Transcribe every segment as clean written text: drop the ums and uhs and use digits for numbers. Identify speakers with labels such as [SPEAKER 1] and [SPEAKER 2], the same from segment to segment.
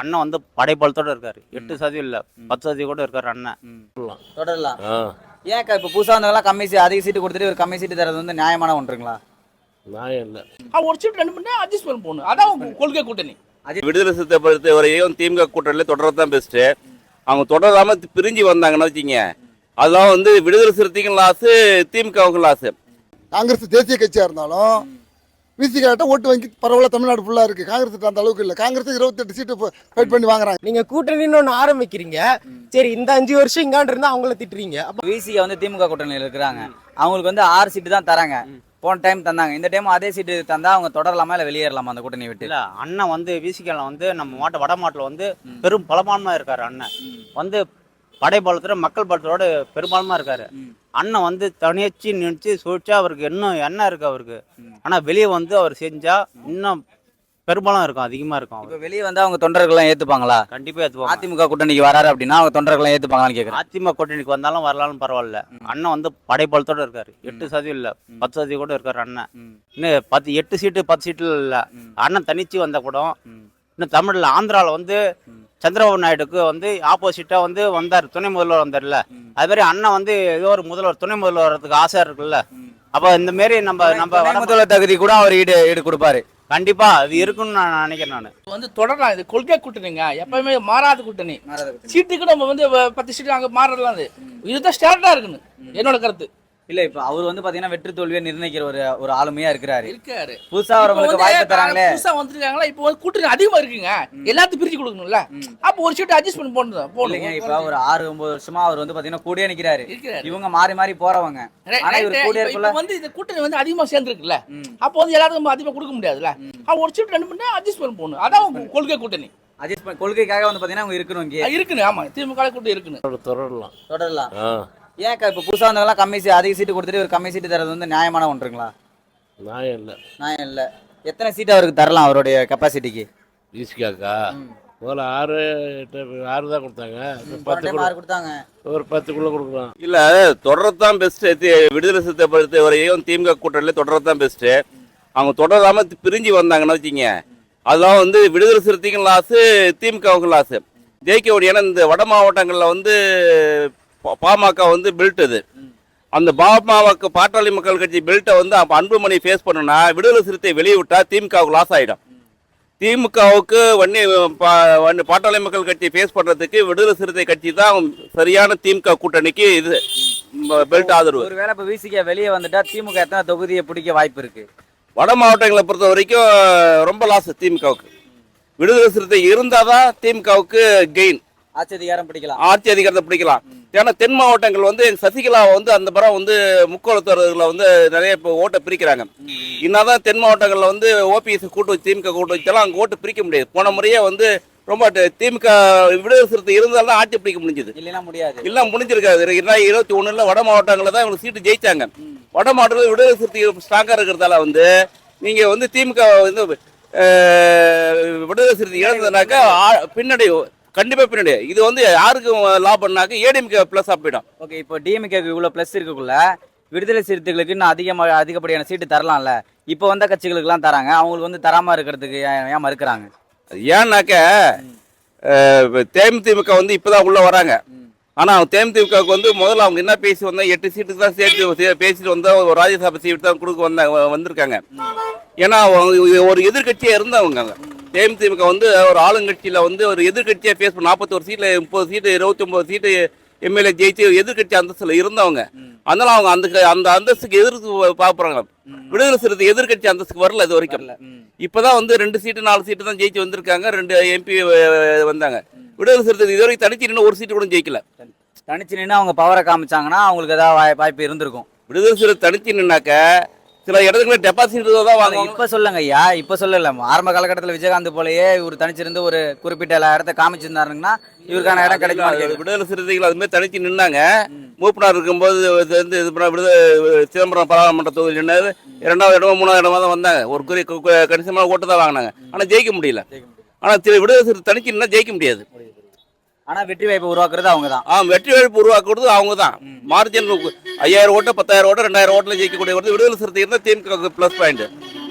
[SPEAKER 1] அண்ணன் வந்து படைப்பலத்தோட இருக்காரு. 8% இல்ல 10% கூட இருக்காரு அண்ணன்.
[SPEAKER 2] தொடரலாம். ஏன்க்கா இப்போ புதுசாக வந்தவங்களாம் கம்மி அதிக சீட்டு கொடுத்துட்டு ஒரு கம்மி சீட்டு தரது வந்து நியாயமான ஒன்றுங்களா?
[SPEAKER 3] நியாயம் இல்லை.
[SPEAKER 4] ஒரு சீட் 2 மணி நேரம் அட்ஜஸ்ட் பண்ணி போகணும். அதான் கொள்கை கூட்டணி.
[SPEAKER 5] விடுதலை சிறுத்தை பொறுத்தவரையும் திமுக கூட்டணியில் தொடர்றது தான் பெஸ்ட்டு. அவங்க தொடராம பிரிஞ்சு வந்தாங்கன்னு வச்சுங்க, அதெல்லாம் வந்து விடுதலை சிறுத்தைக்கும் லாஸு, திமுகவுக்கும் லாஸு.
[SPEAKER 6] காங்கிரஸ் தேசிய கட்சியாக இருந்தாலும் விசிகாட்ட ஓட்டு வாங்கி பரவாயில்ல, தமிழ்நாடு ஃபுல்லாக இருக்குது. காங்கிரஸ் அந்த அளவுக்கு இல்லை. காங்கிரஸ் 28 சீட்டு ஃபைட் பண்ணி வாங்குறாங்க.
[SPEAKER 7] நீங்கள் கூட்டணின்னு ஒன்று ஆரம்பிக்கிறீங்க, சரி இந்த 5 வருஷம் இங்காண்டு இருந்தால் அவங்கள திட்டுறீங்க.
[SPEAKER 2] அப்போ விசிகா வந்து திமுக கூட்டணியில் இருக்கிறாங்க. அவங்களுக்கு வந்து 6 சீட்டு தான் தராங்க. போன டைம் தந்தாங்க, இந்த டைம் அதே சீட்டு தந்தா அவங்க தொடரலாமா இல்லை வெளியேறலாமா அந்த கூட்டணி விட்டு?
[SPEAKER 1] இல்ல அண்ணன் வந்து விசிகல வந்து நம்ம வட மாட்டில் வந்து பெரும் பலமானமா இருக்காரு. அண்ணன் வந்து படைபலத்தோட மக்கள் பலத்தோட பெரும்பாலுமா இருக்காரு. அண்ணன் வந்து தனியச்சு நினைச்சு சொல்லிச்சா அவருக்கு இன்னும் என்ன இருக்கு அவருக்கு. ஆனா வெளியே வந்து அவர் செஞ்சா இன்னும் பெரும்பாலும் இருக்கும், அதிகமா இருக்கும்.
[SPEAKER 2] இப்போ வெளியே வந்து அவங்க தொண்டர்கள்லாம் ஏத்துப்பாங்களா?
[SPEAKER 1] கண்டிப்பா ஏத்துவாங்க.
[SPEAKER 2] அதிமுக கூட்டணிக்கு வராரு அப்படின்னா அவங்க தொண்டர்கள்லாம் ஏத்துப்பாங்களான்னு கேட்குறேன்.
[SPEAKER 1] அதிமுக கூட்டணிக்கு வந்தாலும் வரலாலும் பரவாயில்ல. அண்ணன் வந்து படைபலத்தோட இருக்காரு. 8% இல்ல 10% கூட இருக்காரு அண்ணன். இன்னும் 8 சீட்டு 10 சீட்டு இல்ல. அண்ணன் தனிச்சு வந்த கூட இன்னும் தமிழ்ல ஆந்திரால வந்து சந்திரபாபு நாயுடுக்கு வந்து ஆப்போசிட்டா வந்து வந்தார், துணை முதல்வர் வந்தார்ல. அது மாதிரி அண்ணன் வந்து ஏதோ ஒரு முதல்வர் துணை முதல்வர் வர்றதுக்கு ஆசை இருக்குல்ல. அப்ப இந்த மாரி நம்ம
[SPEAKER 2] முதல்வர் தகுதி கூட அவர் ஈடு கொடுப்பாரு.
[SPEAKER 1] கண்டிப்பா அது இருக்குன்னு நான் நினைக்கிறேன். நான்
[SPEAKER 4] வந்து தொடரலாம். இது கொள்கை கூட்டணிங்க, எப்பவுமே மாறாத கூட்டணி. சீட்டுக்கு நம்ம வந்து 10 சீட்டு அங்கே மாறலாம். இதுதான் ஸ்டாண்டர்டா இருக்குன்னு என்னோட கருத்து.
[SPEAKER 2] இல்ல இப்ப அவர் வந்து பாத்தீங்கன்னா வெற்றி தோல்வியை நிர்ணயிக்கிற ஒரு ஆளுமையா இருக்காரு.
[SPEAKER 4] புதுசா
[SPEAKER 2] வரவங்களுக்கு வாய்ப்பு தராங்களே.
[SPEAKER 4] புதுசா வந்துருக்காங்களா, இப்போ வந்து கூட்டணி அதிகமா இருக்குங்க, எல்லாத்தையும் பிரிச்சு கொடுக்கணும்ல. அப்போ ஒரு சீட்டு அட்ஜஸ்ட் பண்ணி போடுங்க.
[SPEAKER 2] இப்ப ஒரு 6-9 வருஷமா அவர் வந்து பாத்தீங்கன்னா கூடயே நிக்கிறாரு. இவங்க மாறி மாறி போறவங்க. ஆனா இவர் கூடயே
[SPEAKER 4] வந்து இந்த கூட்டணி வந்து அதிகமா சேர்ந்துருக்குல்ல, அப்போ வந்து எல்லாத்துக்கும் அதிகமா கொடுக்க முடியாதுல்ல. ஒரு சீட்டு 2 மணி நேரம் அட்ஜஸ்ட் பண்ணி போகணும். அதான் கொள்கை கூட்டணி.
[SPEAKER 2] அட்ஜஸ்ட் பண்ணி கொள்கைக்காக வந்து பாத்தீங்கன்னா அவங்க இருக்கணும்.
[SPEAKER 4] ஆமா, திமுக கூட்டணி இருக்குன்னு
[SPEAKER 3] தொடரலாம்.
[SPEAKER 2] ஏன்க்கா இப்போ புதுசாக வந்தவங்களாம் கம்மி அதிக சீட்டு கொடுத்துட்டு ஒரு கம்மி சீட்டு தரது வந்து நியாயமான ஒன்றுங்களா?
[SPEAKER 3] நியாயம் இல்லை.
[SPEAKER 2] நியாயம் இல்லை. எத்தனை சீட்டு அவருக்கு தரலாம் அவருடைய கெப்பாசிட்டிக்கு?
[SPEAKER 3] விசிகாக்கா முதல்ல 6 தான் கொடுத்தாங்க. 10
[SPEAKER 2] கொடுத்தாங்க,
[SPEAKER 3] ஒரு 10க்குள்ள கொடுக்கலாம்.
[SPEAKER 5] இல்லை, தொடர்றது தான் பெஸ்ட்டு. விடுதலை சிறுத்தை பொறுத்தவரையும் திமுக கூட்டணியில் தொடர்றது தான் பெஸ்ட்டு. அவங்க தொடராம பிரிஞ்சு வந்தாங்கன்னு வச்சுங்க, அதெல்லாம் வந்து விடுதலை சிறுத்தைக்கும் லாஸு, திமுகவுக்கும் லாஸு. ஜெயிக்க முடியும். இந்த வட மாவட்டங்களில் வந்து பாமக வந்து பெல்ட் இது. அந்த பாமக பாட்டாளி மக்கள் கட்சி பெல்ட்டை வந்து அன்புமணி ஃபேஸ் பண்ணணும்னா விடுதலை சிறுத்தை வெளியே விட்டா திமுகவுக்கு லாஸ் ஆகிடும். திமுகவுக்கு பாட்டாளி மக்கள் கட்சி ஃபேஸ் பண்ணுறதுக்கு விடுதலை சிறுத்தை கட்சி தான் சரியான திமுக கூட்டணிக்கு இது பெல்ட் ஆதரவு.
[SPEAKER 2] ஒருவேளை இப்போ விசிகா வெளியே வந்துட்டா திமுக எத்தனை தொகுதியை பிடிக்க வாய்ப்பு இருக்கு?
[SPEAKER 5] வட மாவட்டங்களை பொறுத்த வரைக்கும் ரொம்ப லாஸ் திமுகவுக்கு. விடுதலை சிறுத்தை இருந்தால் தான் திமுகவுக்கு கெயின்.
[SPEAKER 2] ஆட்சி
[SPEAKER 5] அதிகாரத்தை பிடிக்கலாம். ஏன்னா தென் மாவட்டங்கள் வந்து சசிகலா வந்து அந்த படம் வந்து முக்கோளத்தவர்களை வந்து நிறைய இப்போ ஓட்டை பிரிக்கிறாங்க. என்னதான் தென் மாவட்டங்களில் வந்து ஓபிஎஸ் கூட்டு வச்சு திமுக கூட்டு வச்சாலும் அங்கே ஓட்டு பிரிக்க முடியாது. போன முறையே வந்து ரொம்ப திமுக விடுதலை சிறுத்தை இருந்தாலும் தான் ஆட்சி பிடிக்க முடிஞ்சது. இல்லை முடிஞ்சிருக்காது. 2021 வட மாவட்டங்களில் தான் இவங்க சீட்டு ஜெயிச்சாங்க. வட மாவட்டத்தில் விடுதலை சிறுத்தை ஸ்ட்ராங்காக இருக்கிறதால வந்து நீங்கள் வந்து திமுக வந்து விடுதலை சிறுத்தை இழந்ததுனாக்கா பின்னாடி கண்டிப்பா பின்னாடி இது வந்து யாருக்கு லாபம்னாக்க ஏடிஎம்கே பிளஸ் போயிடும்.
[SPEAKER 2] ஓகே, இப்போ டிஎம்கேக்கு இவ்வளோ பிளஸ் இருக்குள்ள விடுதலை சிறுத்தைகளுக்கு இன்னும் அதிகப்படியான சீட்டு தரலாம்ல. இப்போ வந்த கட்சிகளுக்குலாம் தராங்க, அவங்களுக்கு வந்து தராம இருக்கிறதுக்கு ஏன் மறுக்கிறாங்க?
[SPEAKER 5] ஏன்னாக்க தேமுதிக வந்து இப்பதான் உள்ள வராங்க. ஆனா தேமுதிகவுக்கு வந்து முதல்ல அவங்க என்ன பேசி வந்தா 8 சீட்டுக்கு தான் சேர்த்து பேசிட்டு வந்தா ஒரு ராஜ்யசபா சீட்டு தான் கொடுக்க வந்திருக்காங்க. ஏன்னா ஒரு எதிர்கட்சியா இருந்தவங்க. தேமுதிக வந்து ஒரு ஆளுங்கட்சியில் வந்து ஒரு எதிர்கட்சியாக ஃபேஸ் பண்ண 41 சீட்டில் 30 சீட்டு 29 சீட்டு எம்எல்ஏ ஜெயிச்சு எதிர்கட்சி அந்தஸ்தில் இருந்தவங்க. அதனால அவங்க அந்த அந்தஸ்துக்கு எதிர்த்து பார்க்குறாங்க. விடுதலை சிறுத்தை எதிர்கட்சி அந்தஸ்துக்கு வரல இது வரைக்கும். இப்போதான் வந்து 2 சீட்டு 4 சீட்டு தான் ஜெயிச்சு வந்திருக்காங்க. 2 எம்பி வந்தாங்க. விடுதலை சிறுத்தை இது வரைக்கும் தனிச்சு நின்று ஒரு சீட்டு கூட ஜெயிக்கல.
[SPEAKER 2] தனிச்சு நின்று அவங்க பவரை காமிச்சாங்கன்னா அவங்களுக்கு ஏதாவது வாய்ப்பு இருந்திருக்கும்.
[SPEAKER 5] விடுதலை சிறுத்தை தனிச்சு நின்னாக்க சில இடத்துல டெபாசிட் தான் வாங்க.
[SPEAKER 2] இப்ப சொல்லுங்க ஐயா, இப்ப சொல்லல. ஆரம்ப காலகட்டத்தில் விஜயகாந்த் போலயே இவர் தனிச்சிருந்து ஒரு குறிப்பிட்ட இடத்த காமிச்சிருந்தாருங்கன்னா இவருக்கான இடம் கிடைக்குமா?
[SPEAKER 5] விடுதலை சிறுத்தைகள் அது மாதிரி தனிச்சு நின்னாங்க. மூப்பனார் இருக்கும்போது சிதம்பரம் பாராளுமன்ற தொகுதி நின்னாரு. 2வது இடமா 3வது இடமா தான் வந்தாங்க. ஒரு கணிசமான ஓட்டு தான் வாங்கினாங்க. ஆனா ஜெயிக்க முடியல. ஆனா விடுதலை சிறுத்தை தனிச்சு நின்னா ஜெயிக்க முடியாது.
[SPEAKER 2] ஆனா வெற்றி வாய்ப்பு உருவாக்குறது அவங்க தான்.
[SPEAKER 5] வெற்றி வாய்ப்பு உருவாக்குறது அவங்க தான். மார்ஜின் 5000 ஓட்டு 10,000 ஓட்டு 2000 ஓட்டுல ஜெயிக்கக்கூடிய விடுதலை சிறுத்தை இருந்தால் திமுக பிளஸ் பாயிண்ட்.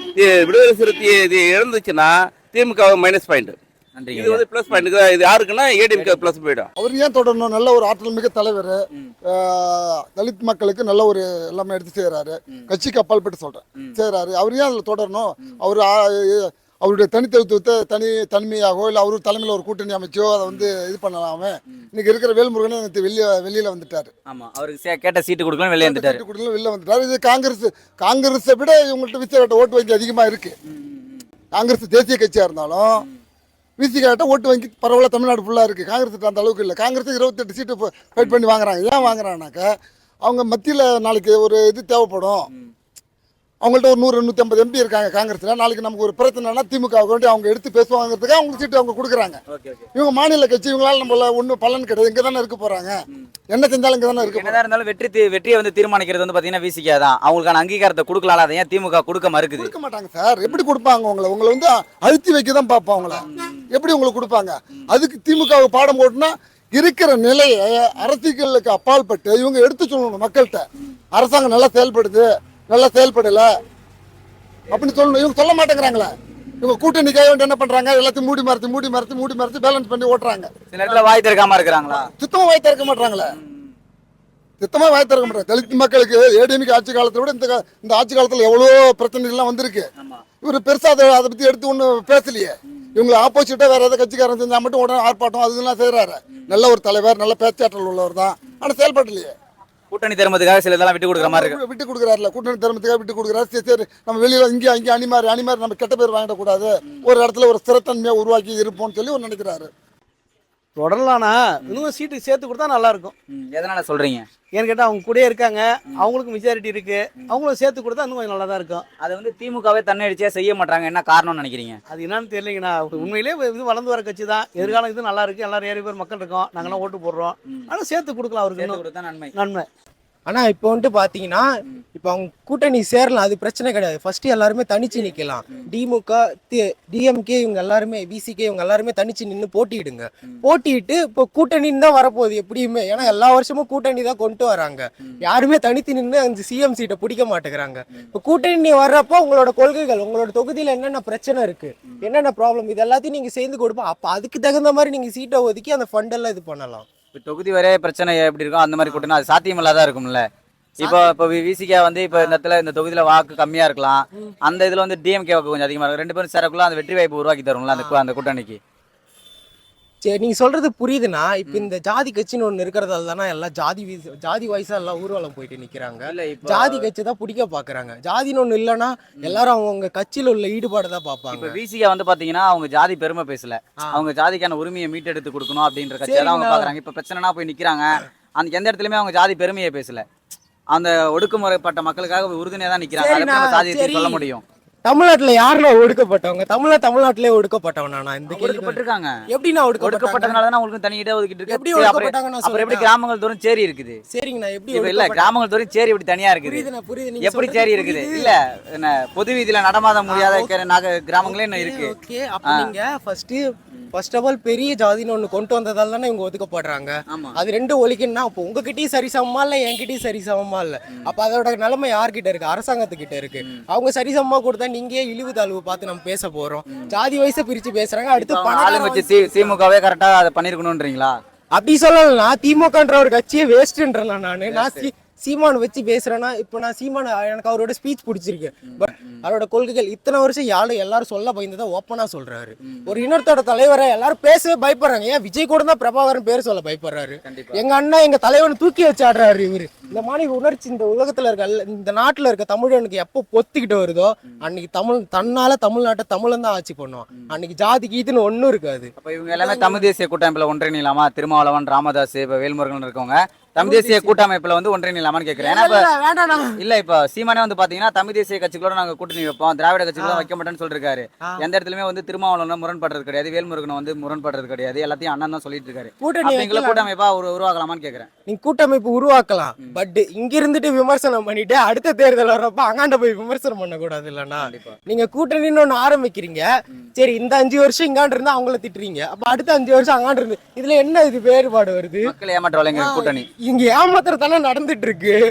[SPEAKER 5] விடுதலை சிறுத்தை இது இழந்துச்சுன்னா திமுக மைனஸ் பாயிண்ட்.
[SPEAKER 2] நன்றிங்க
[SPEAKER 5] இது வந்து ப்ளஸ் பாயிண்ட் இது யாருக்குன்னா ஏடிஎம்கே ப்ளஸ் போயிடும்.
[SPEAKER 6] அவர் ஏன் தொடரணும்? நல்ல ஒரு ஆற்றல் மிக தலைவர், தலித் மக்களுக்கு நல்ல ஒரு எல்லாமே எடுத்து செய்கிறாரு, கட்சிக்கு அப்பாற்பட்டு சொல்கிறேன் செய்கிறாரு. அவர் ஏன் அதில் தொடரணும்? அவர் அவருடைய தனித்துவத்தை தனிமையாகவோ இல்லை அவர் தலைமையில் ஒரு கூட்டணி அமைச்சோ அதை வந்து இது பண்ணலாமே. இன்னைக்கு இருக்கிற வேல்முருகனே எனக்கு வெளியில வந்துட்டாரு.
[SPEAKER 2] ஆமா, அவருக்கு கேட்ட சீட்டு கொடுக்கலாம் வெளியே வந்துட்டாரு.
[SPEAKER 6] வெளில வந்துட்டாரு. இது காங்கிரஸை விட இவங்கள்ட்ட விசிகாட்ட ஓட்டு வங்கி அதிகமாக இருக்கு. காங்கிரஸ் தேசிய கட்சியாக இருந்தாலும் விசிகாட்ட ஓட்டு வங்கி பரவாயில்ல தமிழ்நாடு ஃபுல்லாக இருக்குது. காங்கிரஸ் அந்த அளவுக்கு இல்லை. காங்கிரஸ் 28 சீட்டு ஃபைட் பண்ணி வாங்குறாங்க. ஏன் வாங்குறாங்கனாக்கா அவங்க மத்தியில் நாளைக்கு ஒரு இது தேவைப்படும். அவங்கள்ட்ட ஒரு 100-150 எம்பி இருக்காங்க காங்கிரஸில். நாளைக்கு நமக்கு ஒரு பிரச்சனைனா திமுக வேண்டி அவங்க எடுத்து பேசுவாங்கிறதுக்கு அவங்க சீட்டு அவங்க கொடுக்குறாங்க. இவங்க மாநில கட்சி, இவங்களால நம்மள ஒன்றும் பலன் கிடையாது. இங்கே தானே இருக்க போகிறாங்க, என்ன செஞ்சாலும் இங்கே தானே இருக்க.
[SPEAKER 2] என்னதான் இருந்தாலும் வெற்றியை வந்து தீர்மானிக்கிறது வந்து பார்த்தீங்கன்னா விசிகா தான். அவங்களுக்கான அங்கீகாரத்தை கொடுக்கலாம். அதை ஏன் திமுக கொடுக்க மறுக்குது?
[SPEAKER 6] கொடுக்க மாட்டாங்க சார். எப்படி கொடுப்பாங்க? உங்களை வந்து அழுத்தி வைக்க தான் பார்ப்போம். அவங்கள எப்படி உங்களுக்கு கொடுப்பாங்க? அதுக்கு திமுக பாடம் போட்டுனா இருக்கிற நிலையை அரசியலுக்கு அப்பாற்பட்டு இவங்க எடுத்து சொல்லணும் மக்கள்கிட்ட. அரசாங்கம் நல்லா செயல்படுது, நல்லா செயல்படல அப்படின்னு சொல்லணும். இவங்க சொல்ல மாட்டேங்கிறாங்களே. இவங்க கூட்டணிக்காக வேண்டி என்ன பண்றாங்க? எல்லாத்தையும் மூடி மறைச்சு பேலன்ஸ் பண்ணி ஓட்டுறாங்க.
[SPEAKER 2] சில இடத்துல வாய் திறக்காம இருக்கிறாங்களா?
[SPEAKER 6] சுத்தமா வாய் திறக்க மாட்டாங்களே. தலித் மக்களுக்கு ஏடிஎம்கே ஆட்சி காலத்தை விட இந்த ஆட்சி காலத்துல எவ்வளவோ பிரச்சனைகள்லாம் வந்திருக்கு. இவர் பெருசா அதை பத்தி எடுத்து ஒன்றும் பேசலையே. இவங்களை ஆப்போசிட்டா வேற ஏதாவது கட்சிக்காரன் செஞ்சா மட்டும் உடனே ஆர்ப்பாட்டம் அதெல்லாம் செய்யறாரு. நல்ல ஒரு தலைவர், நல்ல பேச்சாற்றல் உள்ளவர் தான். ஆனா செயல்படலையே.
[SPEAKER 2] கூட்டணி தர்மத்துக்காக சில இதெல்லாம் விட்டு கொடுக்குற மாதிரி இருக்கு.
[SPEAKER 6] விட்டு கொடுக்குறாருல, கூட்டணி தர்மத்துக்காக விட்டு கொடுக்குறாரு. சரி நம்ம வெளியில இங்கே அணிமாரி நம்ம கெட்ட பேர் வாங்கிடக்கூடாது, ஒரு இடத்துல ஒரு ஸ்திரத்தன்மையா உருவாக்கி இருப்போம்னு சொல்லி ஒரு நினைக்கிறாரு.
[SPEAKER 8] தொடரலாம்னா இன்னும் சீட்டு சேர்த்து கொடுத்தா நல்லா இருக்கும்.
[SPEAKER 2] எதனால சொல்றீங்க?
[SPEAKER 8] ஏன்னு கேட்டால் அவங்க கூடயே இருக்காங்க, அவங்களுக்கும் மெஜாரிட்டி இருக்கு, அவங்களும் சேர்த்து கொடுத்தா இன்னும் கொஞ்சம் நல்லா தான் இருக்கும்.
[SPEAKER 2] அதை வந்து திமுகவே தன்னடிச்சா செய்ய மாட்டாங்க. என்ன காரணம்னு நினைக்கிறீங்க?
[SPEAKER 8] அது என்னன்னு தெரியலங்கண்ணா. உண்மையிலே இது வளர்ந்து வர கட்சி தான். எதிர்காலம் இது நல்லா இருக்கு, எல்லாரும் ஏறி பேர் மக்கள் இருக்கோம், நாங்களாம் ஓட்டு போடுறோம். ஆனால் சேர்த்து கொடுக்கலாம் அவருக்கு, இன்னும்
[SPEAKER 2] நன்மை
[SPEAKER 8] நன்மை.
[SPEAKER 7] ஆனால் இப்போ வந்துட்டு பார்த்தீங்கன்னா இப்போ அவங்க கூட்டணி சேரலாம், அது பிரச்சனை கிடையாது. ஃபர்ஸ்ட்டு எல்லாருமே தனிச்சு நிற்கலாம். திமுக, டிஎம்கே இவங்க எல்லாருமே, விசிகே இவங்க எல்லாருமே தனிச்சு நின்று போட்டியிடுங்க. போட்டிட்டு இப்போ கூட்டணின்னு தான் வரப்போகுது எப்படியுமே. ஏன்னா எல்லா வருஷமும் கூட்டணி தான் கொண்டு வராங்க. யாருமே தனித்து நின்று அந்த சிஎம் சீட்டை பிடிக்க மாட்டேங்கிறாங்க. இப்போ கூட்டணி வர்றப்போ உங்களோட கொள்கைகள், உங்களோட தொகுதியில் என்னென்ன பிரச்சனை இருக்கு, என்னென்ன ப்ராப்ளம், இது எல்லாத்தையும் நீங்கள் சேர்ந்து கொடுப்போம். அப்போ அதுக்கு தகுந்த மாதிரி நீங்கள் சீட்டை ஒதுக்கி அந்த ஃபண்டெல்லாம் இது பண்ணலாம்.
[SPEAKER 2] இப்போ தொகுதி வரைய பிரச்சனை எப்படி இருக்கும் அந்த மாதிரி கூட்டணி அது சாத்தியமில்லாதான் இருக்கும்ல. இப்போ விசிகா வந்து இப்போ இந்த இடத்துல இந்த தொகுதியில வாக்கு கம்மியா இருக்கலாம், அந்த இதுல வந்து டிஎம்கே வாக்கு கொஞ்சம் அதிகமா இருக்கும். 2 பேரும் சேரக்குள்ள அந்த வெற்றி வாய்ப்பு உருவாக்கி தரும்ல அந்த கூட்டணிக்கு.
[SPEAKER 7] சரி, நீங்க சொல்றது புரியுதுன்னா இப்போ இந்த ஜாதி கட்சின்னு ஒன்று இருக்கிறதால தானே எல்லாம் ஜாதி வாய்ஸா எல்லாம் ஊர்வலம் போயிட்டு நிக்கிறாங்க. ஜாதி கட்சி தான் பிடிக்க பாக்குறாங்க. ஜாதின்னு ஒண்ணு இல்லைன்னா எல்லாரும் அவங்க கட்சியில உள்ள ஈடுபாடு தான் பார்ப்பாங்க.
[SPEAKER 2] இப்போ விசிகா வந்து பாத்தீங்கன்னா அவங்க ஜாதி பெருமை பேசல, அவங்க ஜாதிக்கான உரிமையை மீட்டெடுத்து கொடுக்கணும் அப்படின்ற கட்சியெல்லாம் அவங்க பாக்குறாங்க. இப்போ பிரச்சனைனா போய் நிக்கிறாங்க, அந்த எந்த இடத்துலயுமே அவங்க ஜாதி பெருமையை பேசல, அந்த ஒடுக்குமுறைப்பட்ட மக்களுக்காக உறுதுணையா தான் நிக்கிறாங்க. ஜாதியை சொல்ல முடியும்.
[SPEAKER 7] தமிழ்நாட்டுல யாருல ஒடுக்கப்பட்டவங்க? தமிழ்நாட்டிலே ஒடுக்கப்பட்டவனா? இந்த
[SPEAKER 2] ஒடுக்கப்பட்டிருக்காங்க.
[SPEAKER 7] எப்படின்னா
[SPEAKER 2] ஒடுக்கப்பட்டதுனால தான் உங்களுக்கு தனி இடம் ஒதுக்கிட்டு இருக்கு.
[SPEAKER 7] எப்படி ஒடுக்கப்பட்டாங்கன்னு
[SPEAKER 2] அப்புறம் எப்படி கிராமங்கள் தோறும் சேரி இருக்குது?
[SPEAKER 7] சரிங்கண்ணா, எப்படி
[SPEAKER 2] இல்ல கிராமங்கள் தோறும் சேரி எப்படி தனியா இருக்குது?
[SPEAKER 7] புரியுது.
[SPEAKER 2] எப்படி சேரி இருக்குது? இல்ல என்ன பொது வீதியில நடமாட முடியாத கிராமங்களே இன்னும் இருக்கு.
[SPEAKER 7] ஓகே, அப்ப நீங்க ஃபர்ஸ்ட் ஆஃப் ஆல் பெரிய ஜாதின்னு ஒண்ணு கொண்டு வந்ததால தானே இவங்க ஒதுக்கப்படுறாங்க. அது ரெண்டும் ஒழிக்கணும்னா அப்போ உங்ககிட்டயும் சரிசமமா இல்ல, என்கிட்டயும் சரிசமமா இல்ல. அப்ப அதோட நிலைமை யார்கிட்ட இருக்கு? அரசாங்கத்துக்கிட்ட இருக்கு. அவங்க சரிசமமா கொடுத்தா நீங்க இழிவு தாழ்வு பார்த்து நம்ம பேச போறோம். ஜாதி வயசை பிரிச்சு பேசுறாங்க. அடுத்து பணம்
[SPEAKER 2] வச்சு திமுகவே கரெக்டா அதை பண்ணிருக்கணும்ன்றீங்களா?
[SPEAKER 7] அப்படி சொல்லலாம். திமுகன்ற ஒரு கட்சியே வேஸ்ட்ன்றேன் நான் சீமான் வச்சு பேசுறேன்னா, இப்போ நான் சீமான் எனக்கு அவரோட ஸ்பீச் பிடிச்சிருக்கு. பட் அவரோட கொள்கைகள் இத்தனை வருஷம் எல்லாரும் சொல்ல பயந்துதான் ஓப்பனா சொல்றாரு. ஒரு இனத்தோட தலைவரை எல்லாரும் பேசவே பயப்படுறாங்க. ஏன் விஜய் கூட தான் பிரபாகரன் பேர் சொல்ல பயப்படுறாரு. எங்க அண்ணா எங்க தலைவனை தூக்கி வச்சு ஆடுறாரு இவரு. இந்த மாதிரி உணர்ச்சி இந்த உலகத்துல இருக்க, இந்த நாட்டுல இருக்க தமிழனுக்கு எப்போ பொத்திக்கிட்டு வருதோ அன்னைக்கு தன்னால தமிழ்நாட்டை தமிழன் தான் ஆட்சி பண்ணுவான். அன்னைக்கு ஜாதி கீதுன்னு ஒன்னும் இருக்காது.
[SPEAKER 2] அப்ப இவங்க எல்லாமே தமிழ் தேசிய கூட்டமைப்புல ஒன்றிணைலாமா? திருமாவளவன், ராமதாஸ், இப்ப வேல்முருகன் இருக்கவங்க தமிழ் தேசிய கூட்டமைப்புல வந்து ஒன்றிணைலாமான்னு கேக்குறேன். இல்ல இப்ப சீமானே வந்து பாத்தீங்கன்னா தமிழ் தேசிய கட்சிகளோட நாங்க கூட்டணி வைப்போம், திராவிட கட்சிகளோட வைக்க மாட்டேன்னு சொல்லிருக்காரு. எந்த இடத்துலயுமே வந்து திருமாவளவன் முரண்படுறது கிடையாது, வேல்முருகன் வந்து முரண்படுறது கிடையாது, எல்லாத்தையும் அண்ணன் தான் சொல்லிட்டு இருக்காரு. கூட்டமைப்பா உருவாக்கலாமான்னு கேக்குறேன்.
[SPEAKER 7] நீங்க கூட்டமைப்பு உருவாக்கலாம், பட் இங்க இருந்துட்டு விமர்சனம் பண்ணிட்டு அடுத்த தேர்தல் வர்றப்ப அங்காண்ட போய் விமர்சனம் பண்ண கூடாது இல்லன்னா. நீங்க கூட்டணின்னு ஒண்ணு ஆரம்பிக்கிறீங்க, சரி இந்த 5 வருஷம் இங்காண்டு இருந்தா அவங்கள திட்டுறீங்க, அப்ப அடுத்த 5 வருஷம் அங்காண்டு இருந்து இதுல என்ன இது வேறுபாடு வருது?
[SPEAKER 2] மக்கள் ஏமாற்ற கூட்டணி
[SPEAKER 7] இங்க ஏமாத்திரத்தானே நடந்துட்டு இருக்கு.